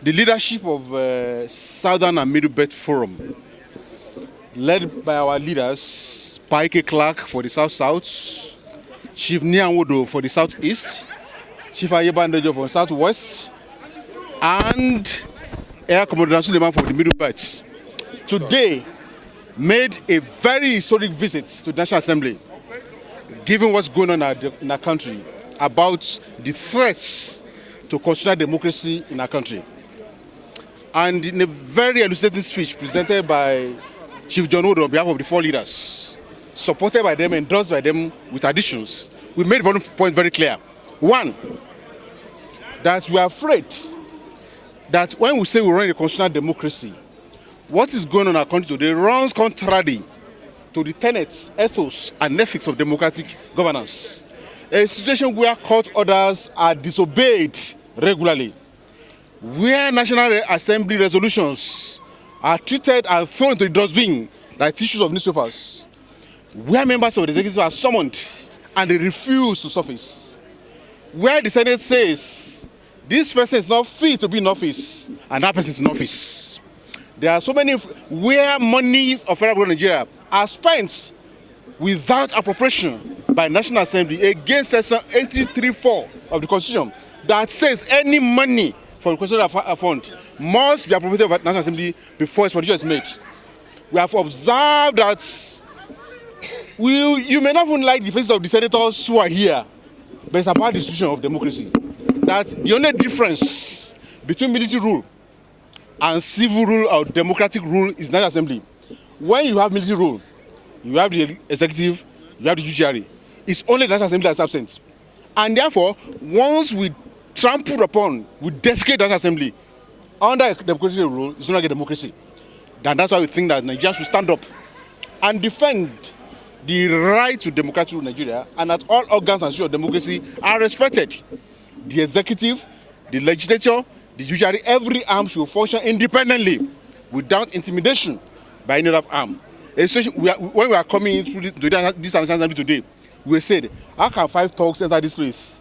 the leadership of Southern and Middle Belt Forum, led by our leaders, Paike Clark for the South-South, Chief Nianwodo for the Southeast, Chief Ayebandejo for the Southwest, and Air Commodore Suleiman for the Middle Belt, today made a very historic visit to the National Assembly, given what's going on in our country about the threats to constitutional democracy in our country. And in a very elucidating speech presented by Chief John Wood on behalf of the four leaders, supported by them, endorsed by them with additions, we made one point very clear. One, that we are afraid that when we say we run a constitutional democracy, what is going on in our country today runs contrary to the tenets, ethos, and ethics of democratic governance. A situation where court orders are disobeyed regularly, where National Assembly resolutions are treated and thrown into the dustbin like tissues of newspapers, where members of the executive are summoned and they refuse to surface, where the Senate says this person is not fit to be in office and that person is in office. There are so many where monies of federal government Nigeria are spent without appropriation by National Assembly against Section 83(4) of the Constitution that says any money for the Constitutional Fund must be appropriated by National Assembly before expenditure is made. We have observed that you may not even like the faces of the senators who are here, but it's about the institution of democracy. That the only difference between military rule and civil rule or democratic rule is National Assembly. When you have military rule, you have the executive, you have the judiciary. It's only the National Assembly that's absent. And therefore, once we trample upon, we desecrate the National Assembly under a democratic rule, it's not like a democracy. And that's why we think that Nigerians should stand up and defend the right to democratic rule in Nigeria, and that all organs and institutions of democracy are respected. The executive, the legislature, the judiciary, every arm should function independently without intimidation by any other arm. Especially when we are coming through this assembly today, we said, how can 5 thugs enter this place,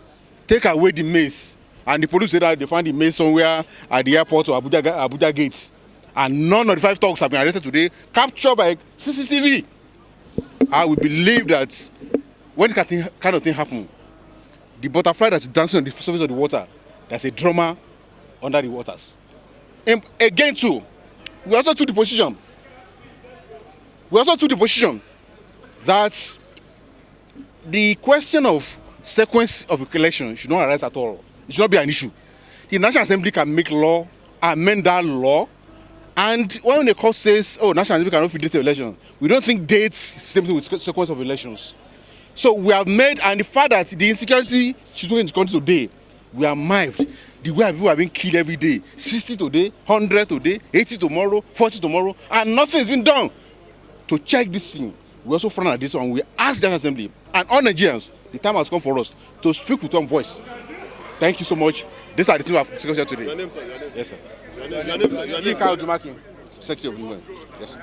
take away the mace, and the police said that they find the mace somewhere at the airport or Abuja Gate, and none of the 5 thugs have been arrested today, captured by CCTV. I would believe that when this kind of thing happens, the butterfly that's dancing on the surface of the water, there's a drummer under the waters. And again, too, we also took the position that the question of sequence of election should not arise at all. It should not be an issue. The National Assembly can make law, amend that law, and when the court says, oh, National Assembly cannot fix the election, we don't think dates same thing with sequence of elections. So we have made, and the fact that the insecurity situation in the country today, we are mired. The way people are being killed every day, 60 today, 100 today, 80 tomorrow, 40 tomorrow, and nothing has been done to check this thing. We also frown at this one. We ask the National Assembly and all Nigerians, the time has come for us to speak with one voice. Thank you so much. These are the things we have discussed here today. Your name, sir. Your name. Yes, sir. Your name, sir. Secretary of Women. Yes.